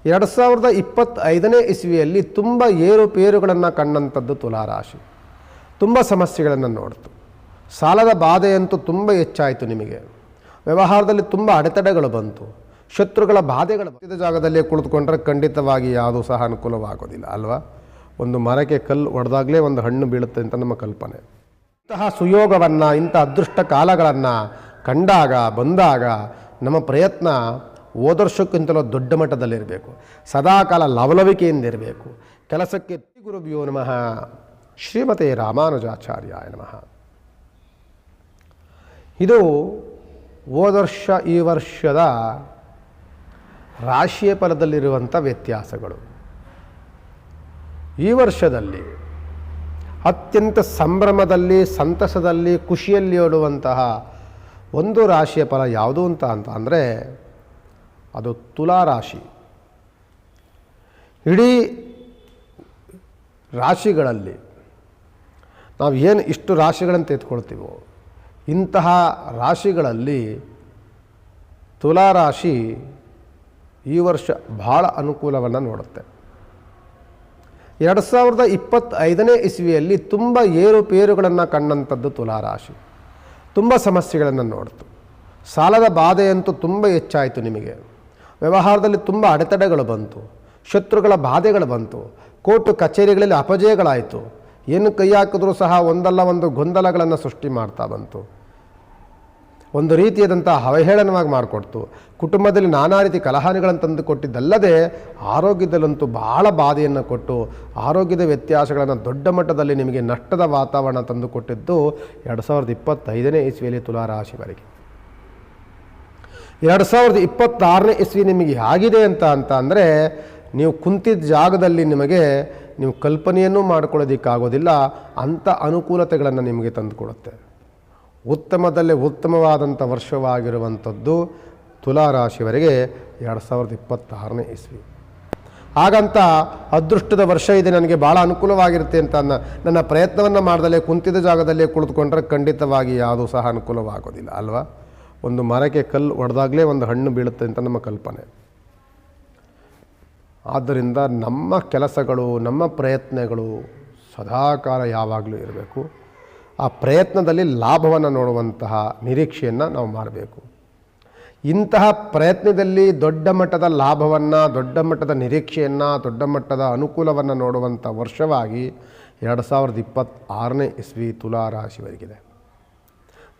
2025ನೇ ಇಸ್ವಿಯಲ್ಲಿ ತುಂಬ ಏರುಪೇರುಗಳನ್ನು ಕಂಡಂಥದ್ದು ತುಲಾರಾಶಿ. ತುಂಬ ಸಮಸ್ಯೆಗಳನ್ನು ನೋಡ್ತು. ಸಾಲದ ಬಾಧೆಯಂತೂ ತುಂಬ ಹೆಚ್ಚಾಯಿತು. ನಿಮಗೆ ವ್ಯವಹಾರದಲ್ಲಿ ತುಂಬ ಅಡೆತಡೆಗಳು ಬಂತು. ಶತ್ರುಗಳ ಬಾಧೆಗಳು ಬಂದ ಜಾಗದಲ್ಲೇ ಕುಳಿತುಕೊಂಡ್ರೆ ಖಂಡಿತವಾಗಿ ಯಾವುದೂ ಸಹ ಅನುಕೂಲವಾಗೋದಿಲ್ಲ ಅಲ್ವಾ. ಒಂದು ಮರಕ್ಕೆ ಕಲ್ಲು ಹೊಡೆದಾಗಲೇ ಒಂದು ಹಣ್ಣು ಬೀಳುತ್ತೆ ಅಂತ ನಮ್ಮ ಕಲ್ಪನೆ. ಇಂತಹ ಸುಯೋಗವನ್ನು, ಇಂಥ ಅದೃಷ್ಟ ಕಾಲಗಳನ್ನು ಕಂಡಾಗ ಬಂದಾಗ ನಮ್ಮ ಪ್ರಯತ್ನ ಓದರ್ಶಕ್ಕಿಂತಲೂ ದೊಡ್ಡ ಮಟ್ಟದಲ್ಲಿರಬೇಕು. ಸದಾಕಾಲ ಲವಲವಿಕೆಯಿಂದಿರಬೇಕು. ಕೆಲಸಕ್ಕೆ ಗುರುಭ್ಯೋ ನಮಃ. ಶ್ರೀಮತೆ ರಾಮಾನುಜಾಚಾರ್ಯಾಯ ನಮಃ. ಇದು ಹೋದರ್ಷ ಈ ವರ್ಷದ ರಾಶಿಯ ಫಲದಲ್ಲಿರುವಂಥ ವ್ಯತ್ಯಾಸಗಳು. ಈ ವರ್ಷದಲ್ಲಿ ಅತ್ಯಂತ ಸಂಭ್ರಮದಲ್ಲಿ, ಸಂತಸದಲ್ಲಿ, ಖುಷಿಯಲ್ಲಿ ಓಡುವಂತಹ ಒಂದು ರಾಶಿಯ ಫಲ ಯಾವುದು ಅಂತ ಅಂದರೆ ಅದು ತುಲಾರಾಶಿ. ಇಡೀ ರಾಶಿಗಳಲ್ಲಿ ನಾವು ಏನು ಇಷ್ಟು ರಾಶಿಗಳನ್ನು ತೆಗೆದುಕೊಳ್ತೀವೋ ಇಂತಹ ರಾಶಿಗಳಲ್ಲಿ ತುಲಾರಾಶಿ ಈ ವರ್ಷ ಬಹಳ ಅನುಕೂಲವನ್ನು ನೋಡುತ್ತೆ. 2025ನೇ ಇಸ್ವಿಯಲ್ಲಿ ತುಂಬ ಏರುಪೇರುಗಳನ್ನು ಕಂಡಂಥದ್ದು ತುಲಾರಾಶಿ. ತುಂಬ ಸಮಸ್ಯೆಗಳನ್ನು ನೋಡ್ತು. ಸಾಲದ ಬಾಧೆಯಂತೂ ತುಂಬ ಹೆಚ್ಚಾಯಿತು. ನಿಮಗೆ ವ್ಯವಹಾರದಲ್ಲಿ ತುಂಬ ಅಡೆತಡೆಗಳು ಬಂತು. ಶತ್ರುಗಳ ಬಾಧೆಗಳು ಬಂತು. ಕೋರ್ಟು ಕಚೇರಿಗಳಲ್ಲಿ ಅಪಜಯಗಳಾಯಿತು. ಏನು ಕೈ ಹಾಕಿದ್ರೂ ಸಹ ಒಂದಲ್ಲ ಒಂದು ಗೊಂದಲಗಳನ್ನು ಸೃಷ್ಟಿ ಮಾಡ್ತಾ ಬಂತು. ಒಂದು ರೀತಿಯಾದಂಥ ಅವಹೇಳನವಾಗಿ ಮಾಡಿಕೊಡ್ತು. ಕುಟುಂಬದಲ್ಲಿ ನಾನಾ ರೀತಿ ಕಲಹಾನಿಗಳನ್ನು ತಂದು ಕೊಟ್ಟಿದ್ದಲ್ಲದೆ ಆರೋಗ್ಯದಲ್ಲಂತೂ ಬಹಳ ಬಾಧೆಯನ್ನು ಕೊಟ್ಟು ಆರೋಗ್ಯದ ವ್ಯತ್ಯಾಸಗಳನ್ನು ದೊಡ್ಡ ಮಟ್ಟದಲ್ಲಿ ನಿಮಗೆ ನಷ್ಟದ ವಾತಾವರಣ ತಂದು ಕೊಟ್ಟಿದ್ದು 2025ನೇ ಇಸ್ವಿಯಲ್ಲಿ ತುಲಾರಾಶಿವರೆಗೆ. 2026ನೇ ಇಸ್ವಿ ನಿಮಗೆ ಆಗಿದೆ ಅಂತ ಅಂದರೆ ನೀವು ಕುಂತಿದ್ದ ಜಾಗದಲ್ಲಿ ನೀವು ಕಲ್ಪನೆಯನ್ನೂ ಮಾಡ್ಕೊಳ್ಳೋದಕ್ಕಾಗೋದಿಲ್ಲ. ಅಂಥ ಅನುಕೂಲತೆಗಳನ್ನು ನಿಮಗೆ ತಂದುಕೊಡುತ್ತೆ. ಉತ್ತಮದಲ್ಲೇ ಉತ್ತಮವಾದಂಥ ವರ್ಷವಾಗಿರುವಂಥದ್ದು ತುಲಾರಾಶಿವರೆಗೆ 2026ನೇ ಇಸ್ವಿ. ಹಾಗಂತ ಅದೃಷ್ಟದ ವರ್ಷ ಇದೆ, ನನಗೆ ಭಾಳ ಅನುಕೂಲವಾಗಿರುತ್ತೆ ಅಂತ ನನ್ನ ಪ್ರಯತ್ನವನ್ನು ಮಾಡ್ದಲೇ ಕುಂತಿದ್ದ ಜಾಗದಲ್ಲೇ ಕುಳಿತುಕೊಂಡ್ರೆ ಖಂಡಿತವಾಗಿ ಯಾವುದೂ ಸಹ ಅನುಕೂಲವಾಗೋದಿಲ್ಲ ಅಲ್ವಾ. ಒಂದು ಮರಕ್ಕೆ ಕಲ್ಲು ಹೊಡೆದಾಗಲೇ ಒಂದು ಹಣ್ಣು ಬೀಳುತ್ತೆ ಅಂತ ನಮ್ಮ ಕಲ್ಪನೆ. ಆದ್ದರಿಂದ ನಮ್ಮ ಕೆಲಸಗಳು, ನಮ್ಮ ಪ್ರಯತ್ನಗಳು ಸದಾಕಾಲ ಯಾವಾಗಲೂ ಇರಬೇಕು. ಆ ಪ್ರಯತ್ನದಲ್ಲಿ ಲಾಭವನ್ನು ನೋಡುವಂತಹ ನಿರೀಕ್ಷೆಯನ್ನು ನಾವು ಮಾಡಬೇಕು. ಇಂತಹ ಪ್ರಯತ್ನದಲ್ಲಿ ದೊಡ್ಡ ಮಟ್ಟದ ಲಾಭವನ್ನು, ದೊಡ್ಡ ಮಟ್ಟದ ನಿರೀಕ್ಷೆಯನ್ನು, ದೊಡ್ಡ ಮಟ್ಟದ ಅನುಕೂಲವನ್ನು ನೋಡುವಂಥ ವರ್ಷವಾಗಿ 2026ನೇ ಇಸ್ವಿ ತುಲಾರಾಶಿವರೆಗಿದೆ.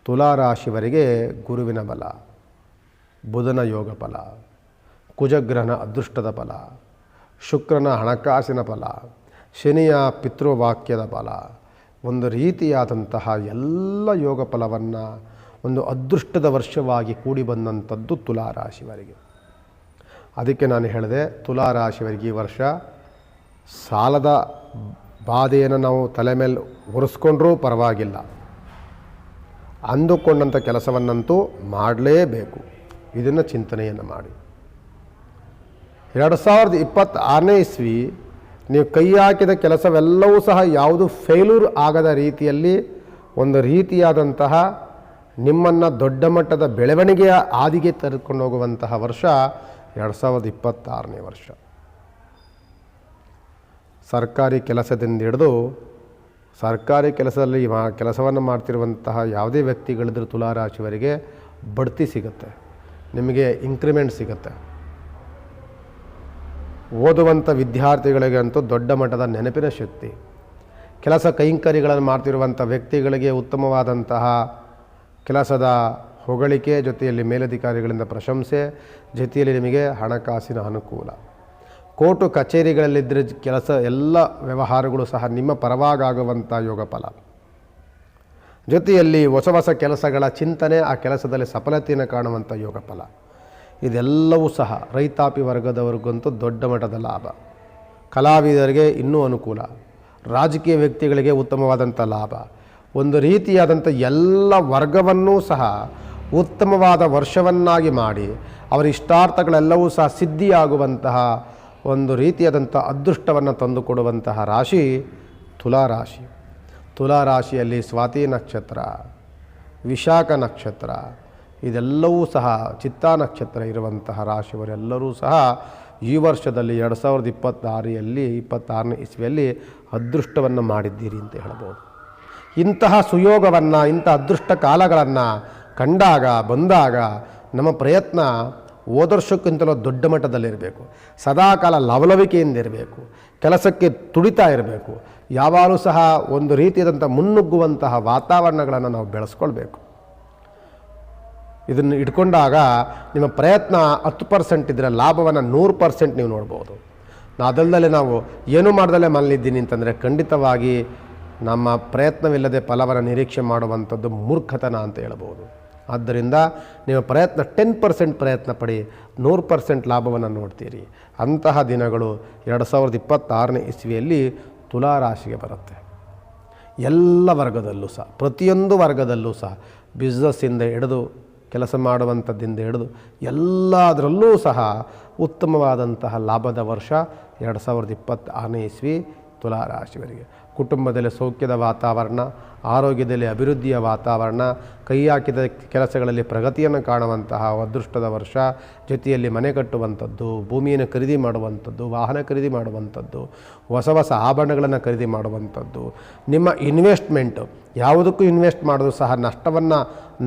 ತುಲಾರಾಶಿವರೆಗೆ ಗುರುವಿನ ಬಲ, ಬುಧನ ಯೋಗ ಫಲ, ಕುಜಗ್ರಹನ ಅದೃಷ್ಟದ ಫಲ, ಶುಕ್ರನ ಹಣಕಾಸಿನ ಫಲ, ಶನಿಯ ಪಿತೃವಾಕ್ಯದ ಫಲ, ಒಂದು ರೀತಿಯಾದಂತಹ ಎಲ್ಲ ಯೋಗ ಫಲವನ್ನು ಒಂದು ಅದೃಷ್ಟದ ವರ್ಷವಾಗಿ ಕೂಡಿ ಬಂದಂಥದ್ದು ತುಲಾರಾಶಿವರೆಗೆ. ಅದಕ್ಕೆ ನಾನು ಹೇಳಿದೆ, ತುಲಾರಾಶಿವರೆಗೆ ಈ ವರ್ಷ ಸಾಲದ ಬಾಧೆಯನ್ನು ನಾವು ತಲೆ ಮೇಲೆ ಒರೆಸ್ಕೊಂಡ್ರೂ ಪರವಾಗಿಲ್ಲ, ಅಂದುಕೊಂಡಂಥ ಕೆಲಸವನ್ನಂತೂ ಮಾಡಲೇಬೇಕು. ಇದನ್ನು ಚಿಂತನೆಯನ್ನು ಮಾಡಿ. 2026ನೇ ಇಸ್ವಿ ನೀವು ಕೈ ಹಾಕಿದ ಕೆಲಸವೆಲ್ಲವೂ ಸಹ ಯಾವುದು ಫೇಲ್ಯೂರ್ ಆಗದ ರೀತಿಯಲ್ಲಿ ಒಂದು ರೀತಿಯಾದಂತಹ ನಿಮ್ಮನ್ನು ದೊಡ್ಡ ಮಟ್ಟದ ಬೆಳವಣಿಗೆಯ ಹಾದಿಗೆ ತೆರೆದುಕೊಂಡು ಹೋಗುವಂತಹ ವರ್ಷ 2026ನೇ ವರ್ಷ. ಸರ್ಕಾರಿ ಕೆಲಸದಿಂದ ಹಿಡಿದು ಸರ್ಕಾರಿ ಕೆಲಸದಲ್ಲಿ ಕೆಲಸವನ್ನು ಮಾಡ್ತಿರುವಂತಹ ಯಾವುದೇ ವ್ಯಕ್ತಿಗಳಿದ್ರೂ ತುಲಾರಾಶಿವರೆಗೆ ಬಡ್ತಿ ಸಿಗುತ್ತೆ, ನಿಮಗೆ ಇನ್ಕ್ರಿಮೆಂಟ್ ಸಿಗುತ್ತೆ. ಓದುವಂಥ ವಿದ್ಯಾರ್ಥಿಗಳಿಗೆ ಅಂತೂ ದೊಡ್ಡ ಮಟ್ಟದ ನೆನಪಿನ ಶಕ್ತಿ. ಕೆಲಸ ಕೈಂಕರ್ಯಗಳನ್ನು ಮಾಡ್ತಿರುವಂಥ ವ್ಯಕ್ತಿಗಳಿಗೆ ಉತ್ತಮವಾದಂತಹ ಕೆಲಸದ ಹೊಗಳಿಕೆ, ಜೊತೆಯಲ್ಲಿ ಮೇಲಧಿಕಾರಿಗಳಿಂದ ಪ್ರಶಂಸೆ, ಜೊತೆಯಲ್ಲಿ ನಿಮಗೆ ಹಣಕಾಸಿನ ಅನುಕೂಲ. ಕೋರ್ಟು ಕಚೇರಿಗಳಲ್ಲಿದ್ದರೆ ಕೆಲಸ ಎಲ್ಲ ವ್ಯವಹಾರಗಳು ಸಹ ನಿಮ್ಮ ಪರವಾಗುವಂಥ ಯೋಗ ಫಲ. ಜೊತೆಯಲ್ಲಿ ಹೊಸ ಹೊಸ ಕೆಲಸಗಳ ಚಿಂತನೆ, ಆ ಕೆಲಸದಲ್ಲಿ ಸಫಲತೆಯನ್ನು ಕಾಣುವಂಥ ಯೋಗ ಫಲ. ಇದೆಲ್ಲವೂ ಸಹ ರೈತಾಪಿ ವರ್ಗದವರಿಗಂತೂ ದೊಡ್ಡ ಮಟ್ಟದ ಲಾಭ. ಕಲಾವಿದರಿಗೆ ಇನ್ನೂ ಅನುಕೂಲ, ರಾಜಕೀಯ ವ್ಯಕ್ತಿಗಳಿಗೆ ಉತ್ತಮವಾದಂಥ ಲಾಭ. ಒಂದು ರೀತಿಯಾದಂಥ ಎಲ್ಲ ವರ್ಗವನ್ನೂ ಸಹ ಉತ್ತಮವಾದ ವರ್ಷವನ್ನಾಗಿ ಮಾಡಿ ಅವರ ಇಷ್ಟಾರ್ಥಗಳೆಲ್ಲವೂ ಸಹ ಸಿದ್ಧಿಯಾಗುವಂತಹ ಒಂದು ರೀತಿಯಾದಂಥ ಅದೃಷ್ಟವನ್ನು ತಂದುಕೊಡುವಂತಹ ರಾಶಿ ತುಲಾರಾಶಿ. ತುಲಾರಾಶಿಯಲ್ಲಿ ಸ್ವಾತಿ ನಕ್ಷತ್ರ, ವಿಶಾಖ ನಕ್ಷತ್ರ, ಇದೆಲ್ಲವೂ ಸಹ ಚಿತ್ತಾ ನಕ್ಷತ್ರ ಇರುವಂತಹ ರಾಶಿಯವರೆಲ್ಲರೂ ಸಹ ಈ ವರ್ಷದಲ್ಲಿ 2026ನೇ ಇಸ್ವಿಯಲ್ಲಿ ಅದೃಷ್ಟವನ್ನು ಮಾಡಿದ್ದೀರಿ ಅಂತ ಹೇಳ್ಬೋದು. ಇಂತಹ ಸುಯೋಗವನ್ನು, ಇಂಥ ಅದೃಷ್ಟ ಕಾಲಗಳನ್ನು ಕಂಡಾಗ ಬಂದಾಗ ನಮ್ಮ ಪ್ರಯತ್ನ ಹೋದ ವರ್ಷಕ್ಕಿಂತಲೂ ದೊಡ್ಡ ಮಟ್ಟದಲ್ಲಿರಬೇಕು. ಸದಾಕಾಲ ಲವಲವಿಕೆಯಿಂದ ಇರಬೇಕು, ಕೆಲಸಕ್ಕೆ ತುಡಿತಾ ಇರಬೇಕು. ಯಾವಾಗಲೂ ಸಹ ಒಂದು ರೀತಿಯಾದಂಥ ಮುನ್ನುಗ್ಗುವಂತಹ ವಾತಾವರಣಗಳನ್ನು ನಾವು ಬೆಳೆಸ್ಕೊಳ್ಬೇಕು. ಇದನ್ನು ಇಟ್ಕೊಂಡಾಗ ನಿಮ್ಮ ಪ್ರಯತ್ನ 10% ಇದ್ದರೆ ಲಾಭವನ್ನು 100% ನೀವು ನೋಡ್ಬೋದು. ಅದಲ್ಲದೆ ನಾವು ಏನೂ ಮಾಡ್ದಲ್ಲೇ ಮನಲಿದ್ದೀನಿ ಅಂತಂದರೆ ಖಂಡಿತವಾಗಿ ನಮ್ಮ ಪ್ರಯತ್ನವಿಲ್ಲದೆ ಫಲವನ್ನು ನಿರೀಕ್ಷೆ ಮಾಡುವಂಥದ್ದು ಮೂರ್ಖತನ ಅಂತ ಹೇಳ್ಬೋದು. ಆದ್ದರಿಂದ ನೀವು ಪ್ರಯತ್ನ 10% ಪ್ರಯತ್ನ ಪಡಿ, 100% ಲಾಭವನ್ನು ನೋಡ್ತೀರಿ. ಅಂತಹ ದಿನಗಳು 2026ನೇ ಇಸ್ವಿಯಲ್ಲಿ ತುಲಾರಾಶಿಗೆ ಬರುತ್ತೆ. ಎಲ್ಲ ವರ್ಗದಲ್ಲೂ ಸಹ, ಪ್ರತಿಯೊಂದು ವರ್ಗದಲ್ಲೂ ಸಹ, ಬಿಸ್ನೆಸ್ಸಿಂದ ಹಿಡಿದು ಕೆಲಸ ಮಾಡುವಂಥದ್ದಿಂದ ಹಿಡಿದು ಎಲ್ಲದರಲ್ಲೂ ಸಹ ಉತ್ತಮವಾದಂತಹ ಲಾಭದ ವರ್ಷ 2026ನೇ ಇಸ್ವಿ ತುಲಾರಾಶಿಯವರಿಗೆ. ಕುಟುಂಬದಲ್ಲಿ ಸೌಖ್ಯದ ವಾತಾವರಣ, ಆರೋಗ್ಯದಲ್ಲಿ ಅಭಿವೃದ್ಧಿಯ ವಾತಾವರಣ, ಕೈ ಹಾಕಿದ ಕೆಲಸಗಳಲ್ಲಿ ಪ್ರಗತಿಯನ್ನು ಕಾಣುವಂತಹ ಅದೃಷ್ಟದ ವರ್ಷ. ಜೊತೆಯಲ್ಲಿ ಮನೆ ಕಟ್ಟುವಂಥದ್ದು, ಭೂಮಿಯನ್ನು ಖರೀದಿ ಮಾಡುವಂಥದ್ದು, ವಾಹನ ಖರೀದಿ ಮಾಡುವಂಥದ್ದು, ಹೊಸ ಹೊಸ ಆಭರಣಗಳನ್ನು ಖರೀದಿ ಮಾಡುವಂಥದ್ದು. ನಿಮ್ಮ ಇನ್ವೆಸ್ಟ್ಮೆಂಟು ಯಾವುದಕ್ಕೂ ಇನ್ವೆಸ್ಟ್ ಮಾಡೋದು ಸಹ ನಷ್ಟವನ್ನು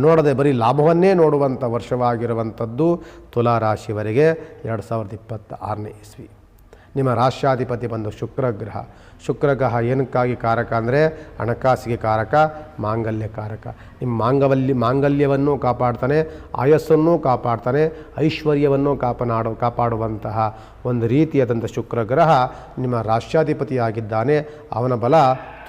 ನೋಡದೆ ಬರೀ ಲಾಭವನ್ನೇ ನೋಡುವಂಥ ವರ್ಷವಾಗಿರುವಂಥದ್ದು ತುಲಾರಾಶಿಯವರಿಗೆ 2026ನೇ ಇಸ್ವಿ. ನಿಮ್ಮ ರಾಶ್ಯಾಧಿಪತಿ ಬಂದು ಶುಕ್ರಗ್ರಹ. ಶುಕ್ರಗ್ರಹ ಏನಕ್ಕಾಗಿ ಕಾರಕ ಅಂದರೆ ಹಣಕಾಸಿಗೆ ಕಾರಕ, ಮಾಂಗಲ್ಯ ಕಾರಕ. ನಿಮ್ಮ ಮಾಂಗಲ್ಯವನ್ನು ಕಾಪಾಡ್ತಾನೆ, ಆಯಸ್ಸನ್ನು ಕಾಪಾಡ್ತಾನೆ, ಐಶ್ವರ್ಯವನ್ನು ಕಾಪಾಡುವಂತಹ ಒಂದು ರೀತಿಯಾದಂಥ ಶುಕ್ರಗ್ರಹ ನಿಮ್ಮ ರಾಶ್ಯಾಧಿಪತಿಯಾಗಿದ್ದಾನೆ. ಅವನ ಬಲ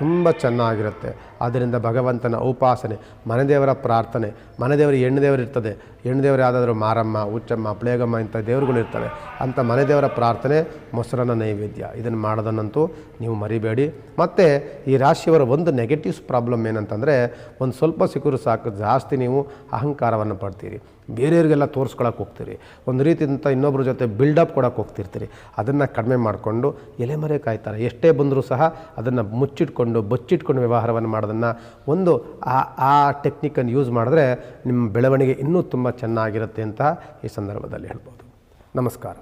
ತುಂಬ ಚೆನ್ನಾಗಿರುತ್ತೆ. ಆದ್ದರಿಂದ ಭಗವಂತನ ಉಪಾಸನೆ, ಮನೆದೇವರ ಪ್ರಾರ್ಥನೆ, ಮನೆದೇವರು ಹೆಣ್ಣುದೇವರು ಇರ್ತದೆ, ಹೆಣ್ಣುದೇವರು ಯಾವುದಾದ್ರೂ ಮಾರಮ್ಮ, ಹುಚ್ಚಮ್ಮ, ಪ್ಲೇಗಮ್ಮ ಇಂಥ ದೇವರುಗಳಿರ್ತವೆ. ಅಂಥ ಮನೆದೇವರ ಪ್ರಾರ್ಥನೆ, ಮೊಸರನ್ನ ನೈವೇದ್ಯ ಇದನ್ನು ಮಾಡೋದನ್ನಂತೂ ನೀವು ಮರಿಬೇಡಿ. ಮತ್ತು ಈ ರಾಶಿಯವರ ಒಂದು ನೆಗೆಟಿವ್ಸ್ ಪ್ರಾಬ್ಲಮ್ ಏನಂತಂದರೆ, ಒಂದು ಸ್ವಲ್ಪ ಸಿಕ್ಕರೂ ಸಾಕು ಜಾಸ್ತಿ ನೀವು ಅಹಂಕಾರವನ್ನು ಪಡ್ತೀರಿ, ಬೇರೆಯವರಿಗೆಲ್ಲ ತೋರಿಸ್ಕೊಳಕ್ಕೆ ಹೋಗ್ತೀರಿ, ಒಂದು ರೀತಿಯಿಂದ ಇನ್ನೊಬ್ಬರ ಜೊತೆ ಬಿಲ್ಡಪ್ ಕೊಡೋಕ್ಕೆ ಹೋಗ್ತಿರ್ತೀರಿ. ಅದನ್ನು ಕಡಿಮೆ ಮಾಡಿಕೊಂಡು ಎಲೆಮರೆ ಕಾಯ್ತಾರೆ, ಎಷ್ಟೇ ಬಂದರೂ ಸಹ ಅದನ್ನು ಬಚ್ಚಿಟ್ಕೊಂಡು ವ್ಯವಹಾರವನ್ನು ಮಾಡೋದನ್ನು ಒಂದು ಆ ಟೆಕ್ನಿಕನ್ನು ಯೂಸ್ ಮಾಡಿದ್ರೆ ನಿಮ್ಮ ಬೆಳವಣಿಗೆ ಇನ್ನೂ ತುಂಬ ಚೆನ್ನಾಗಿರುತ್ತೆ ಅಂತ ಈ ಸಂದರ್ಭದಲ್ಲಿ ಹೇಳ್ಬೋದು. ನಮಸ್ಕಾರ.